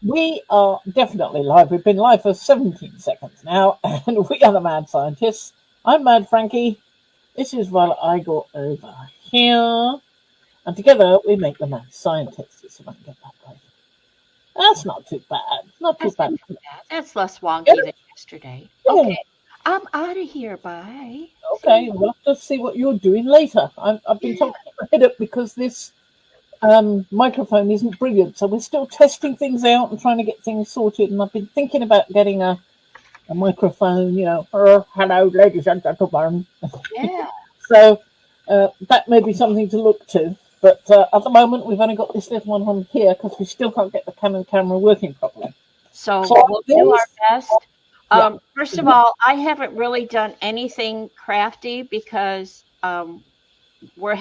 we are definitely live. We've been live for 17 seconds now, and we are the Mad Scientists. I'm Mad Frankie. This is Violet Igor over here, and together we make the Mad Scientists. Let's see if I can get that right. That's not too bad. Not too That's bad. not too bad. That's less Yeah, wonky than yesterday. yeah. Okay, I'm out of here. Bye. See Okay, you. we'll have to see what you're doing later. I've been Yeah. told to keep my head up because this microphone isn't brilliant, so we're still testing things out and trying to get things sorted. And I've been thinking about getting a microphone, hello, ladies and gentlemen. Yeah. So that may be something to look to. But at the moment, we've only got this little one on here because we still can't get the Canon camera working properly. So So we'll do our this, best. yeah, First of all, I haven't really done anything crafty because we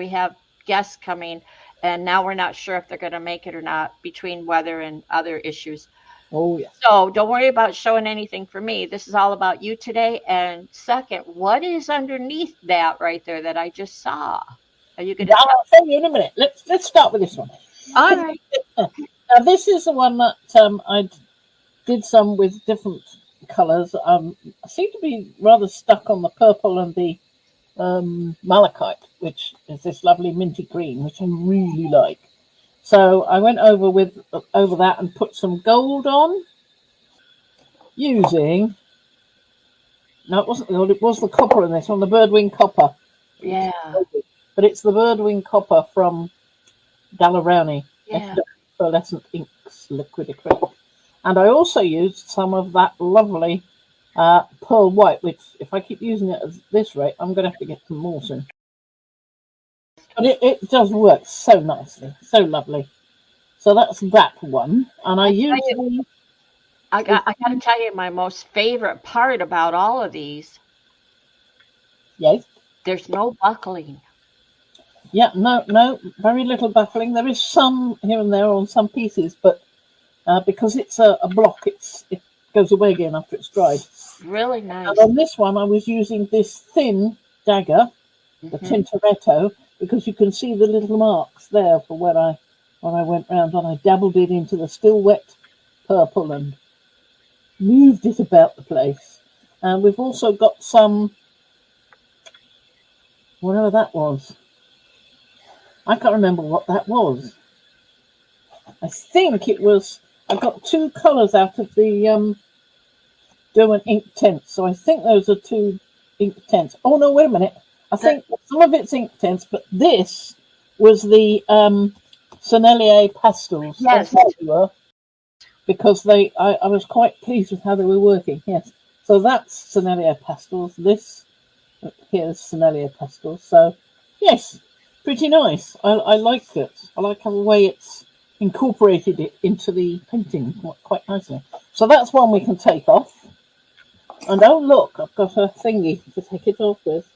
have guests coming, and now we're not sure if they're going to make it or not between weather and other issues. oh yeah. So don't worry about showing anything for me. This is all about you today. And second, what is underneath that right there that I just saw? Are you going to tell? I'll tell you in a minute. Let's start with this one. All right. Now this is the one that I did some with different colours. I seem to be rather stuck on the purple and the malachite, which is this lovely minty green, which I really like. So I went over that and put some gold on using. No, it wasn't the gold. It was the copper in this one, the birdwing copper. Yeah. But it's the birdwing copper from Gallerani Yeah. Pearlescent Inks Liquid Acrylic. And I also used some of that lovely pearl white, which if I keep using it at this rate, I'm going to have to get some more soon. But it does work so nicely, so lovely. So that's that one. And I use I got to tell you, my most favorite part about all of these, yes. there's no buckling. Yeah, no, very little buckling. There is some here and there on some pieces, but because it's a block, it goes away again after it's dried. Really And nice. on this one, I was using this thin dagger, the Tintoretto, because you can see the little marks there for when I went round and I dabbled it into the still wet purple and moved it about the place. And we've also got some, whatever that was. I can't remember what that was. I think it was, I got two colours out of the Derwent ink tents. So I think those are two ink tents. Oh no, wait a minute. I think some of it's ink tents, but this was the Sennelier pastels. Yes. That's what they were. Because I was quite pleased with how they were working. Yes. So that's Sennelier pastels. This here's Sennelier pastels. So yes, pretty nice. I like it. I like how the way it's incorporated it into the painting quite nicely. So that's one we can take off. And oh look, I've got a thingy to take it off with.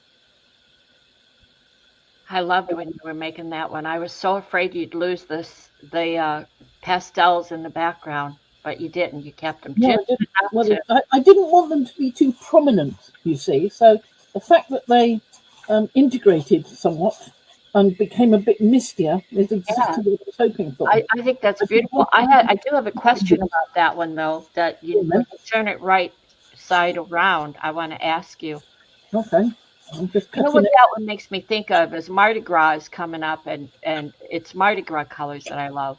I loved when you were making that one. I was so afraid you'd lose the pastels in the background, but you didn't. You kept them No, just I didn't. enough Well, to. I didn't want them to be too prominent, you see. So the fact that they integrated somewhat and became a bit mistier is Yeah, exactly what I was hoping for. I think that's beautiful. I do have a question about that one though. That when you turn it right side around, I want to ask you. Okay, I'm just You know what cutting it. that one makes me think of is Mardi Gras is coming up, and it's Mardi Gras colors that I love.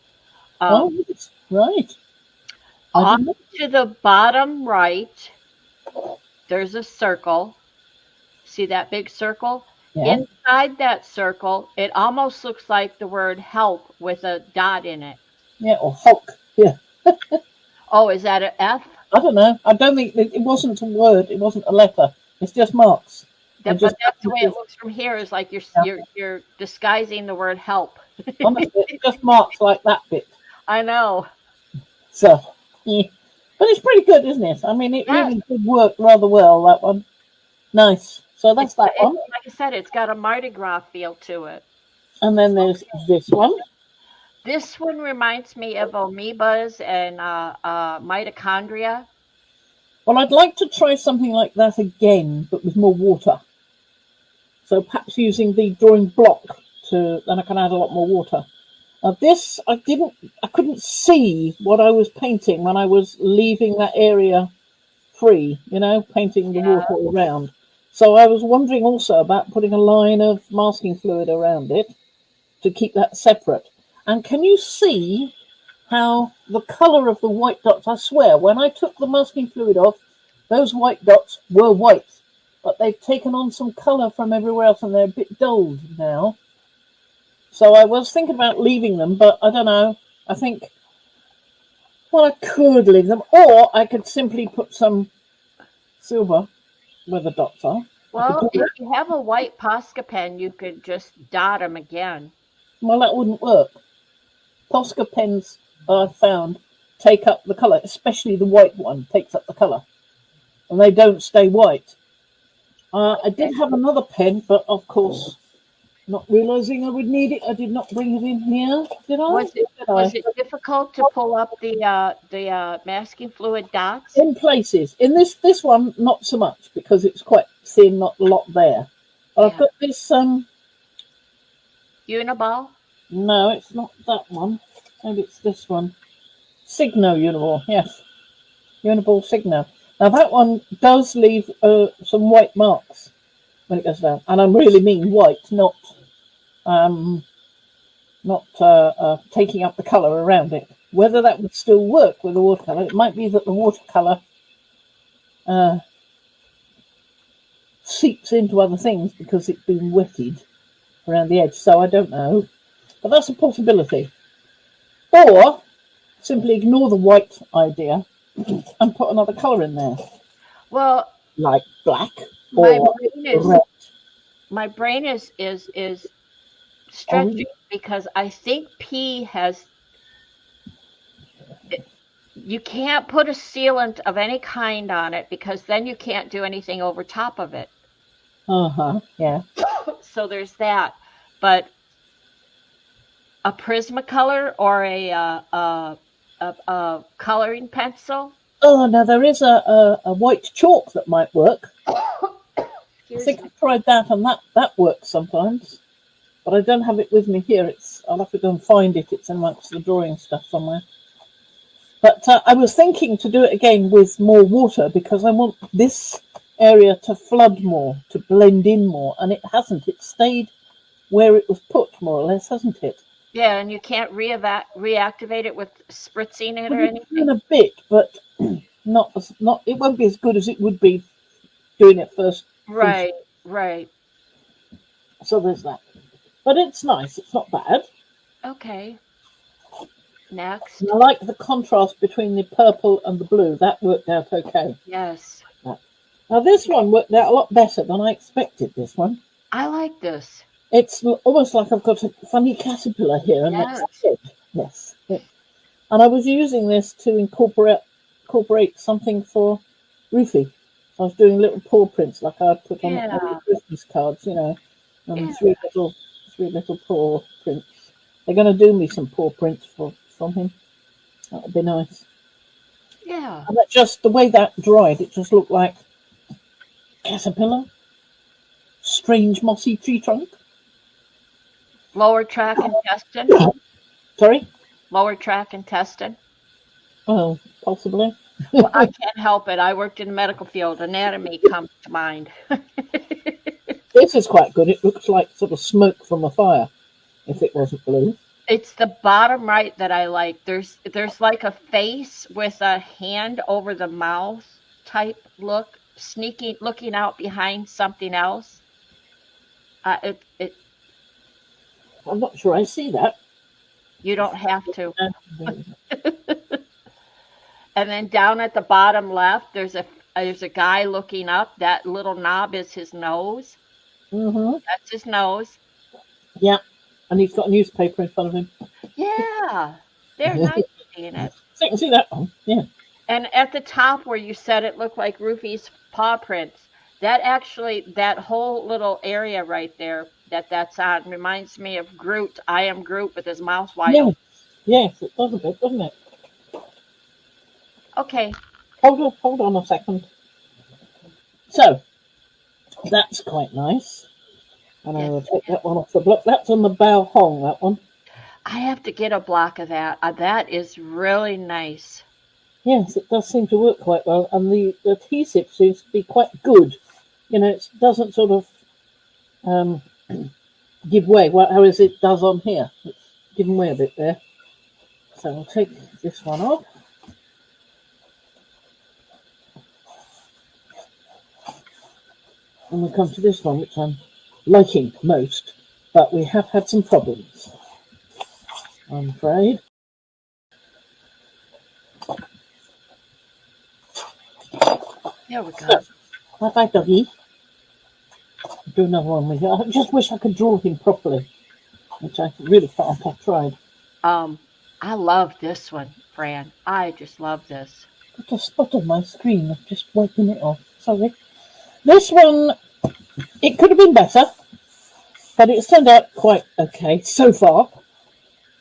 Oh, Um, yes, right. I off didn't know. to the bottom right, there's a circle. See that big circle? Yeah, Inside that circle, it almost looks like the word help with a dot in it. yeah, or Hulk. Yeah, Oh, is that an F? I don't know. I don't think it wasn't a word. It wasn't a letter. It's just marks. They But just that's the happen way to it looks from here. Is like yeah, you're disguising the word help. honestly, it's just marks like that bit. I know. So, yeah. But it's pretty good, isn't it? I mean, it Yes, really did work rather well, that one. Nice. So that's that it's one. like I said, it's got a Mardi Gras feel to it. And then there's this one. This one reminds me of amoebas and mitochondria. Well, I'd like to try something like that again, but with more water. So perhaps using the drawing block then I can add a lot more water. This I couldn't see what I was painting when I was leaving that area free, painting the Yeah. water all around. So I was wondering also about putting a line of masking fluid around it to keep that separate. And can you see how the colour of the white dots, I swear, when I took the masking fluid off, those white dots were white, but they've taken on some colour from everywhere else and they're a bit dulled now. So I was thinking about leaving them, but I don't know. I think, well, I could leave them, or I could simply put some silver where the dots are. I could Well, do if that. you have a white Posca pen, you could just dot them again. Well, that wouldn't work. Posca pens, I found, take up the colour, especially the white one takes up the colour, and they don't stay white. I Okay. did have another pen, but of course, not realising I would need it, I did not bring it in here. Did I? Was it Did was I? it difficult to pull up the masking fluid dots? In places. In this one, not so much because it's quite thin, not a lot there. But I've Yeah. got this. Uniball? No, it's not that one. Maybe it's this one. Signo Uniball. Yes, Uniball Signo. Now that one does leave some white marks when it goes down, and I really mean white, um, not taking up the colour around it. Whether that would still work with the watercolour, it might be that the watercolour uh, seeps into other things because it's been wetted around the edge. So I don't know, but that's a possibility. Or simply ignore the white idea and put another colour in there, Well, like black my or brain is red, my brain is orange. stretching because I think P has you can't put a sealant of any kind on it because then you can't do anything over top of it. Yeah. So there's that. But a Prismacolor or a coloring pencil. Oh, now there is a white chalk that might work. I Excuse think me. I've tried that, and that works sometimes. But I don't have it with me here. I'll have to go and find it. It's amongst the drawing stuff somewhere. But I was thinking to do it again with more water because I want this area to flood more, to blend in more, and it hasn't. It stayed where it was put, more or less, hasn't it? Yeah, and you can't reactivate it with spritzing it Well, or you can anything. a bit, but not. It won't be as good as it would be doing it first thing. Right, right. So there's that. But it's nice. It's not bad. Okay. And Next. I like the contrast between the purple and the blue. That worked out okay. Yes. Now this one worked out a lot better than I expected. This one. I like this. It's almost like I've got a funny caterpillar here, and that's Yes. it. Yes. And I was using this to incorporate something for Ruthie. I was doing little paw prints like I'd put on all the Yeah. Christmas cards, Yeah. three little paw prints. They're going to do me some paw prints from him. That would be nice. Yeah. And that just the way that dried, it just looked like caterpillar, strange mossy tree trunk. Lower track intestine. Sorry. Lower track intestine. Well, possibly. Well, I can't help it. I worked in the medical field. Anatomy comes to mind. This is quite good. It looks like sort of smoke from a fire. If it wasn't blue. It's the bottom right that I like. There's like a face with a hand over the mouth type look, sneaking, looking out behind something else. It I'm not sure I see that. you don't have to. And then down at the bottom left, there's a guy looking up. That little knob is his nose. Mm-hmm. That's his nose. Yeah, and he's got a newspaper in front of him. Yeah, they're So nice seeing it. you can see that one. Yeah. And at the top where you said it looked like Rufy's paw prints, that whole little area right there that's on reminds me of Groot. I am Groot with his mouth wide Yes. open. Yes, it does a bit, doesn't it? Okay. Hold on a second. So that's quite nice. And I Yes. will take that one off the block. That's on the bow hong, that one. I have to get a block of that. That is really nice. Yes, it does seem to work quite well, and the adhesive seems to be quite good. You know, it doesn't sort of um, give way, whereas it does on here. It's given way a bit there. So I'll take this one off. And we'll come to this one, which I'm liking most, but we have had some problems, I'm afraid. There we go. So, bye-bye, doggy. I'll do another one with you. I just wish I could draw him properly, which I really can't. I've tried. I love this one, Fran. I just love this. Got a spot on my screen. I'm just wiping it off. Sorry. This one, it could have been better, but it's turned out quite okay so far.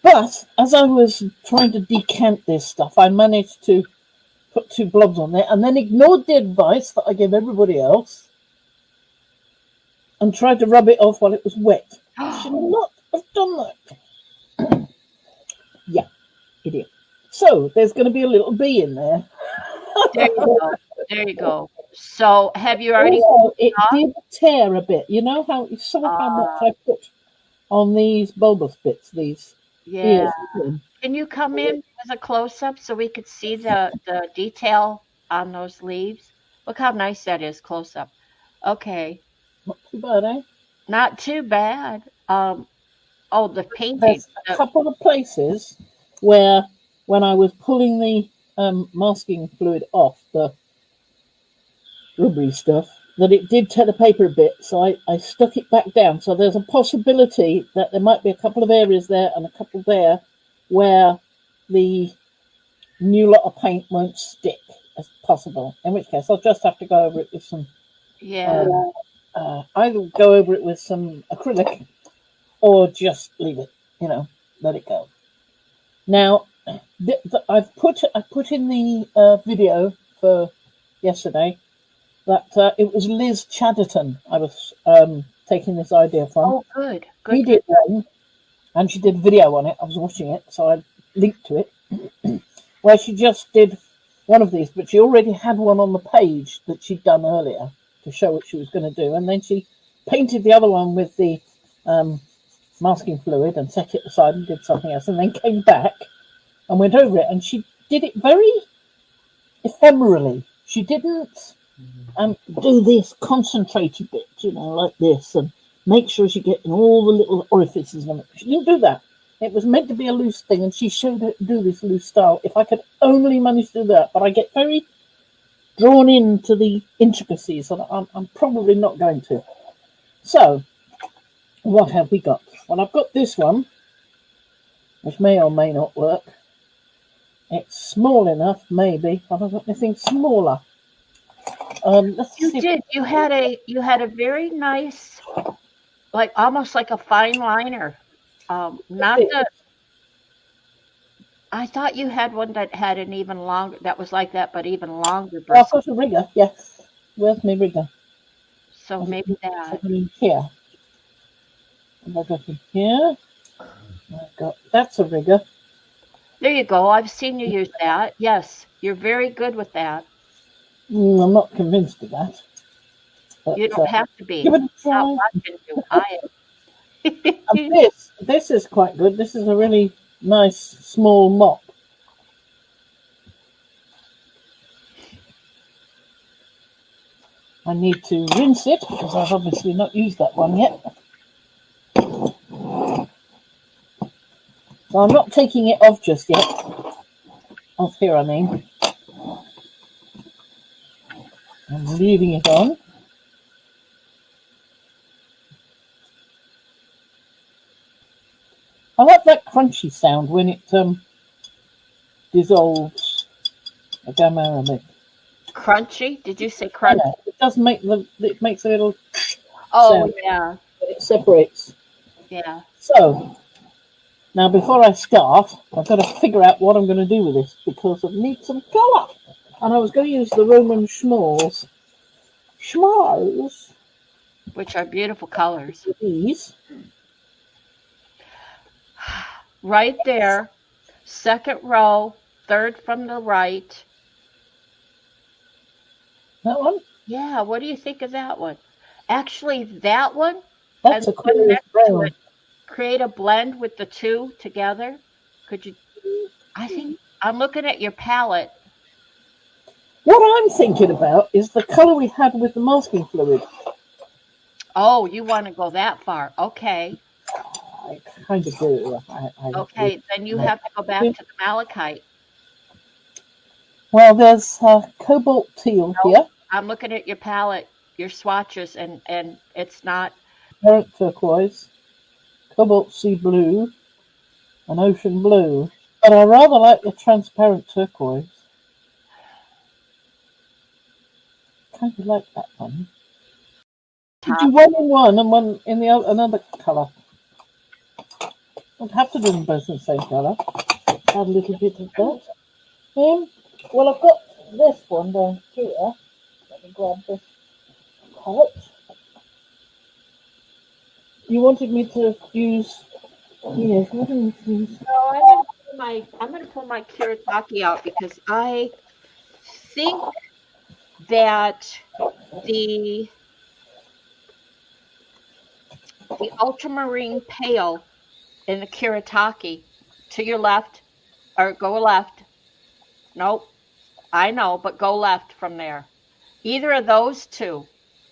But as I was trying to decant this stuff, I managed to put 2 blobs on there and then ignored the advice that I gave everybody else and tried to rub it off while it was wet. I should not have done that. Yeah, idiot. So there's going to be a little bee in there. There you go. There you go. So have you already? Oh, it did tear a bit. You know how you saw how much I put on these bulbous bits, these Yeah. ears. Can you come in with a close-up so we could see the detail on those leaves? Look how nice that is close-up. Okay. Not too bad, eh? Not too bad. Oh, the painting. There's a couple of places where, when I was pulling the masking fluid off, the rubbery stuff, that it did tear the paper a bit, so I stuck it back down. So there's a possibility that there might be a couple of areas there and a couple there where the new lot of paint won't stick as possible. In which case, I'll just have to go over it with some. Yeah. Either go over it with some acrylic or just leave it. You know, let it go. Now, I put in the video for yesterday that it was Liz Chatterton I was taking this idea from. Oh, good. He did one, and she did a video on it. I was watching it, so I linked to it, where she just did one of these, but she already had one on the page that she'd done earlier to show what she was going to do, and then she painted the other one with the masking fluid and set it aside and did something else, and then came back and went over it, and she did it very ephemerally. She didn't do this concentrated bit, you know, like this, and make sure she get in all the little orifices and everything. She didn't do that. It was meant to be a loose thing, and she showed her to do this loose style. If I could only manage to do that, but I get very drawn into the intricacies, and I'm probably not going to. So, what have we got? Well, I've got this one, which may or may not work. It's small enough, maybe. Have I got anything smaller? You did. You had a very nice, like almost like a fine liner. Not the. I thought you had one that had an even longer. That was like that, but even longer. Oh, I've got a rigger. Yes, where's my rigger? So maybe that. Here. Have I got it here? I've got that's a rigger. There you go. I've seen you use that. Yes, you're very good with that. I'm not convinced of that. But, You don't have to be. give it a try. Not watching you. I And this is quite good. This is a really nice small mop. I need to rinse it because I've obviously not used that one yet. So I'm not taking it off just yet. Off here, I mean. I'm leaving it on. I like that crunchy sound when it dissolves a gum arabic. Crunchy? Did you say crunchy? Yeah, it does make it makes a little Oh sound. yeah. It separates. Yeah. So now before I start, I've got to figure out what I'm going to do with this because I need some colour. And I was going to use the Roman schmalls. Schmalls. Which are beautiful colors. These. right there, second row, third from the right. That one? Yeah, what do you think of that one? Actually, that one and That's the a one curious next to brown. it create a blend with the two together. Could you? I think I'm looking at your palette. What I'm thinking about is the colour we had with the masking fluid. Oh, you want to go that far? Okay. I kind of do. I really Okay, then you like have to go back to the malachite. Well, there's cobalt teal Nope. here, I'm looking at your palette, your swatches, and it's not. currant turquoise, cobalt sea blue, and ocean blue. But I rather like the transparent turquoise. Kind of like that one. You do Top. one in one and one in the other, another colour. I'd have to do them both in the same colour. Add a little bit of that. Well, I've got this one down here. Let me grab this palette. You wanted me to use. Yes, what do we use? So I'm gonna pull my Kiritaki out because I think that the the ultramarine pale in the Kiritaki to your left or go left. Nope, I know, but go left from there. Either of those two.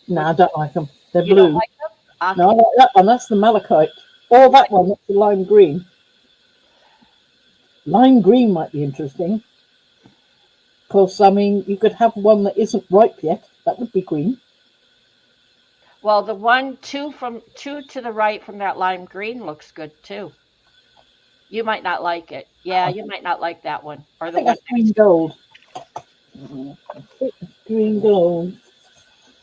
No, I Which don't like them. They're you don't blue. like them? No, I Okay. like that one. That's the malachite. Or that one. That's the lime green. Lime green might be interesting. Because, I mean, you could have one that isn't ripe yet. That would be green. Well, the one two to the right from that lime green looks good too. You might not like it. Yeah, I you might not like that one or the think one that's green next. gold. I think it's green gold.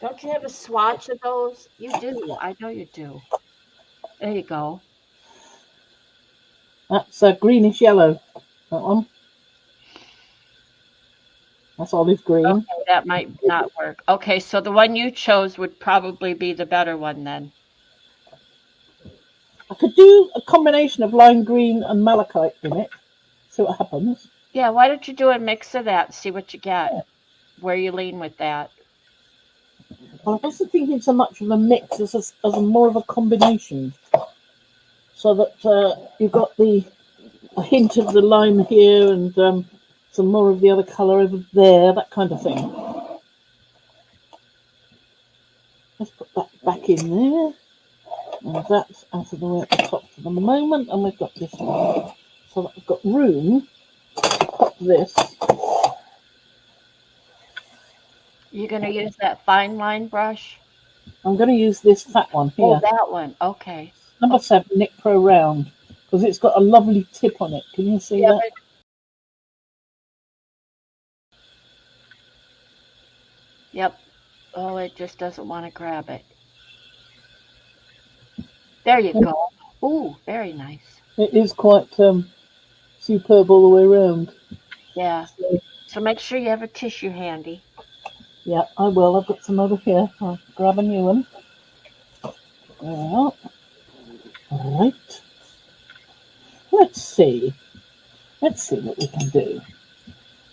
Don't you have a swatch of those? You do. I know you do. There you go. That's greenish yellow. That one. That's olive green. Okay, that might not work. Okay, so the one you chose would probably be the better one then. I could do a combination of lime green and malachite in it. See what happens. Yeah, why don't you do a mix of that and see what you get? Where you lean with that. I wasn't thinking so much of a mix as a more of a combination. So that you've got a hint of the lime here and some more of the other colour over there, that kind of thing. Let's put that back in there. And that's out of the way at the top for the moment. And we've got this one. So that we've got room to pop this. You're going to use that fine line brush? I'm going to use this fat one Oh, here. that one. Okay. Number 7, Nick Pro Round. Because it's got a lovely tip on it. Can you see Yeah, that? but yep. Oh, it just doesn't want to grab it. There you go. Ooh, very nice. It is quite superb all the way around. Yeah. So, So make sure you have a tissue handy. yeah, I will. I've got some over here. I'll grab a new one. There we are. Right. Let's see. Let's see what we can do.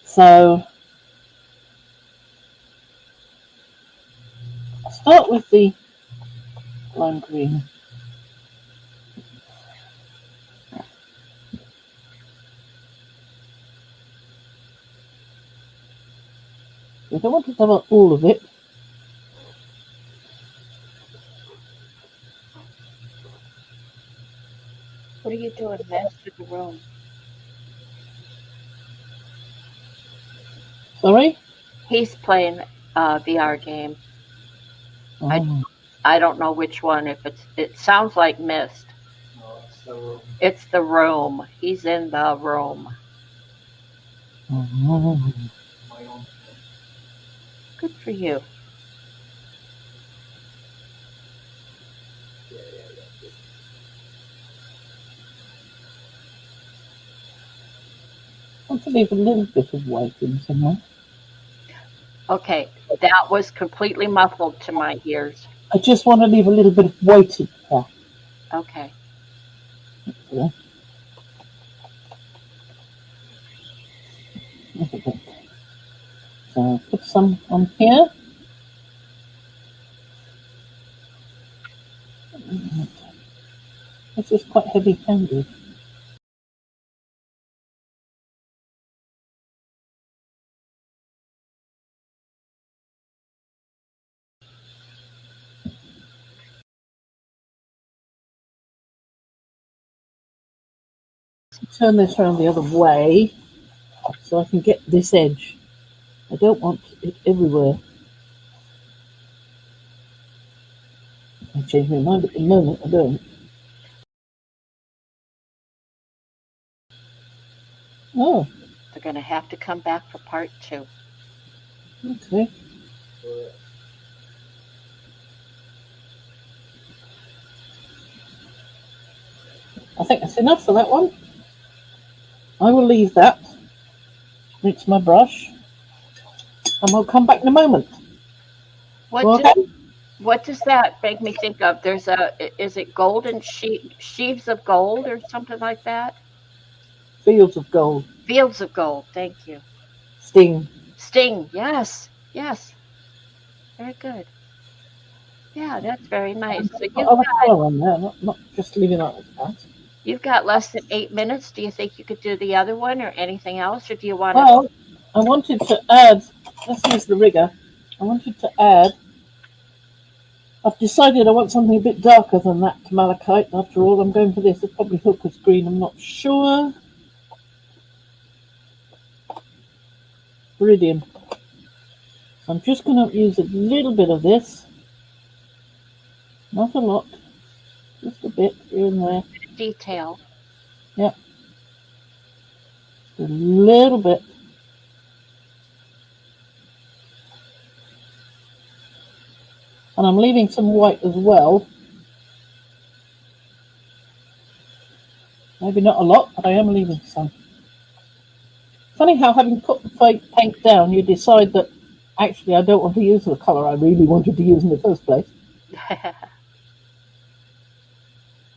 So, I'll start with the lime green. We don't want to cover all of it. What are you doing, Master the room? Sorry? He's playing a VR game. I Oh. I don't know which one. If it sounds like Mist. It's the room. He's in the room. Oh. Good for you. I want to leave a little bit of white in somewhere. Okay, that was completely muffled to my ears. I just want to leave a little bit of white in there. Okay. Yeah. So I'll put some on here. This is quite heavy-handed. Turn this around the other way so I can get this edge. I don't want it everywhere. I change my mind at the moment, I don't. Oh, They're going to have to come back for part 2. okay. I think that's enough for that one. I will leave that. Rinse my brush. And we'll come back in a moment. Okay? What does that make me think of? Is it golden sheaves of gold or something like that? Fields of gold. Fields of gold. Thank you. Sting. Sting. Yes. Yes. Very good. Yeah, that's very nice. So Got other colour on there, not just leaving it like that. you've got less than 8 minutes. Do you think you could do the other one or anything else, or do you want to? Well, I wanted to add, let's use the rigger. I wanted to add, I've decided I want something a bit darker than that to malachite. After all, I'm going for this. It's probably Hooker's green, I'm not sure. Viridian. So I'm just going to use a little bit of this. Not a lot. Just a bit here and there. Detail. Yeah. Just a little bit. And I'm leaving some white as well. Maybe not a lot, but I am leaving some. Funny how having put the paint down, you decide that actually I don't want to use the colour I really wanted to use in the first place.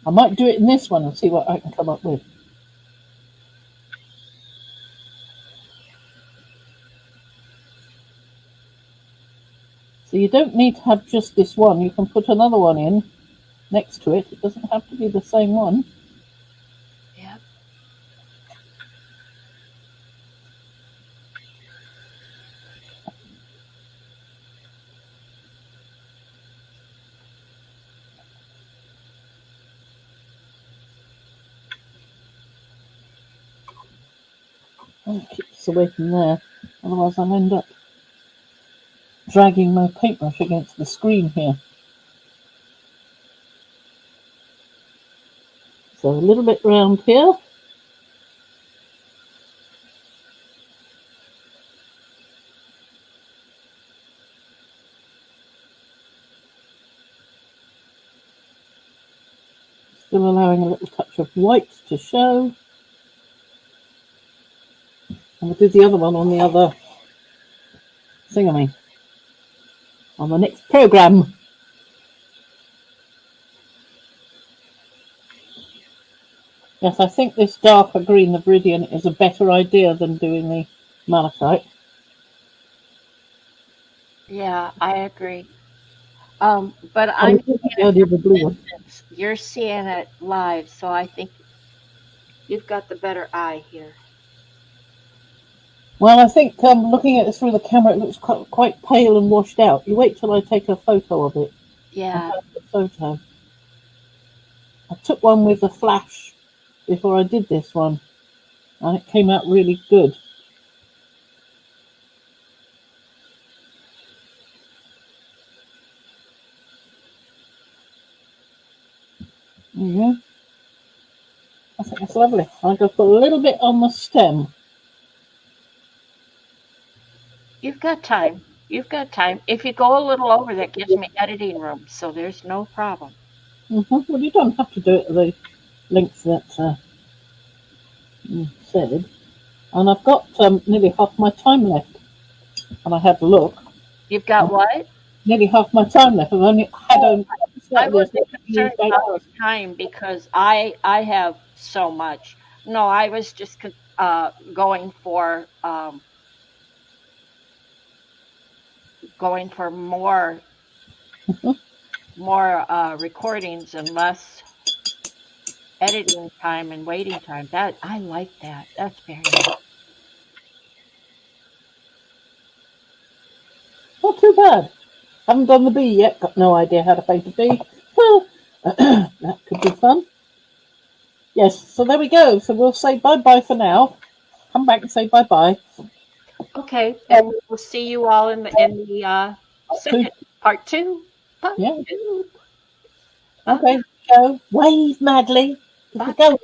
I might do it in this one and see what I can come up with. So you don't need to have just this one. You can put another one in next to it. It doesn't have to be the same one. Yeah. I'll keep this away from there. Otherwise I'll end up dragging my paintbrush against the screen here. So a little bit round here. Still allowing a little touch of white to show. And we'll do the other one on the other thingamy. On the next programme. Yes, I think this darker green, the Viridian, is a better idea than doing the malachite. Yeah, I agree. But I'm The idea of the blue one. you're seeing it live, so I think you've got the better eye here. Well, I think looking at it through the camera, it looks quite pale and washed out. You wait till I take a photo of it. Yeah. Photo. I took one with a flash before I did this one, and it came out really good. There you go. I think that's lovely. I'm going to put a little bit on the stem. You've got time. You've got time. If you go a little over, that gives me editing room, so there's no problem. Well, you don't have to do it at the length that you said. And I've got nearly half my time left. And I had a look. You've got what? Nearly half my time left. I've only had I wasn't concerned about time because I have so much. No, I was just going for going for more recordings and less editing time and waiting time. That I like that. That's very nice. Not too bad. Haven't done the bee yet. Got no idea how to paint a bee. That could be fun. Yes, so there we go. So we'll say bye-bye for now. Come back and say bye-bye. Okay, and we'll see you all in the second part two. Part Yeah. two. Okay, go. Wave madly. Bye. Go.